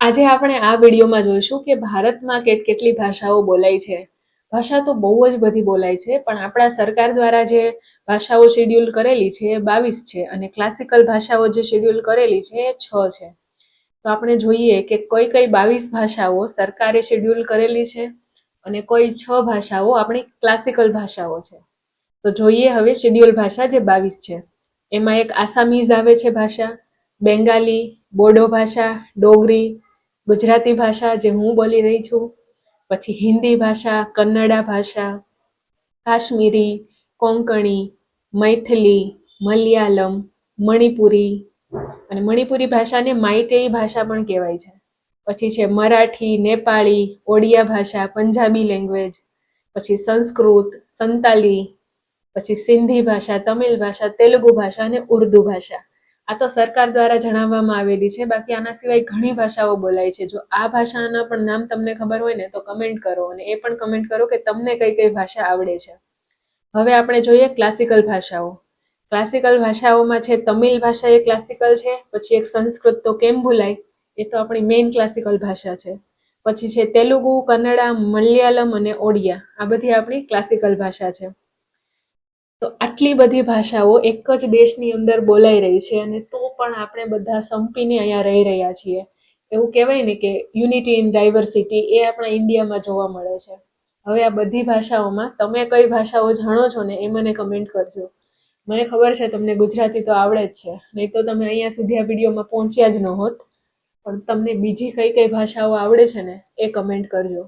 આજે આપણે આ વિડીયોમાં જોઈશું કે ભારતમાં કેટલી ભાષાઓ બોલાય છે. ભાષા તો બહુ જ બધી બોલાય છે, પણ આપણા સરકાર દ્વારા જે ભાષાઓ શેડ્યુલ કરેલી છે એ 22 છે અને ક્લાસિકલ ભાષાઓ જે શેડ્યુલ કરેલી છે એ 6 છે. તો આપણે જોઈએ કે કઈ કઈ 22 ભાષાઓ સરકારે શેડ્યુલ કરેલી છે અને કોઈ 6 ભાષાઓ આપણી ક્લાસિકલ ભાષાઓ છે. તો જોઈએ હવે શેડ્યુલ ભાષા જે 22 છે. એમાં એક આસામીઝ આવે છે ભાષા, બેંગાલી, બોડો ભાષા, ડોગરી, ગુજરાતી ભાષા જે હું બોલી રહી છું, પછી હિન્દી ભાષા, કન્નડા ભાષા, કાશ્મીરી, કોંકણી, મૈથિલી, મલયાલમ, મણિપુરી, અને મણિપુરી ભાષાને માઇટેઈ ભાષા પણ કહેવાય છે. પછી છે મરાઠી, નેપાળી, ઓડિયા ભાષા, પંજાબી લેંગ્વેજ, પછી સંસ્કૃત, સંતાલી, પછી સિંધી ભાષા, તમિલ ભાષા, તેલુગુ ભાષા અને ઉર્દુ ભાષા. આ તો સરકાર દ્વારા જણાવવામાં આવેલી છે. બાકી આના સિવાય ઘણી ભાષાઓ બોલાય છે. જો આ ભાષાના પણ નામ તમને ખબર હોય ને તો કમેન્ટ કરો, અને એ પણ કમેન્ટ કરો કે તમને કઈ કઈ ભાષા આવડે છે. હવે આપણે જોઈએ ક્લાસિકલ ભાષાઓ. ક્લાસિકલ ભાષાઓમાં છે તમિલ ભાષા એ ક્લાસિકલ છે, પછી એક સંસ્કૃત તો કેમ ભૂલાય, એ તો આપણી મેઇન ક્લાસિકલ ભાષા છે. પછી છે તેલુગુ, કન્નડા, મલયાલમ અને ઓડિયા, આ બધી આપણી ક્લાસિકલ ભાષા છે. તો આટલી બધી ભાષાઓ એક જ દેશની અંદર બોલાઈ રહી છે, અને તો પણ આપણે બધા સંપીને અહીંયા રહી રહ્યા છીએ. એવું કહેવાય ને કે યુનિટી ઇન ડાયવર્સિટી, એ આપણા ઇન્ડિયામાં જોવા મળે છે. હવે આ બધી ભાષાઓમાં તમે કઈ ભાષાઓ જાણો છો ને એ મને કમેન્ટ કરજો. મને ખબર છે તમને ગુજરાતી તો આવડે જ છે, નહીં તો તમે અહીંયા સુધી આ વિડીયોમાં પહોંચ્યા જ ન હોત. પણ તમને બીજી કઈ કઈ ભાષાઓ આવડે છે ને એ કમેન્ટ કરજો.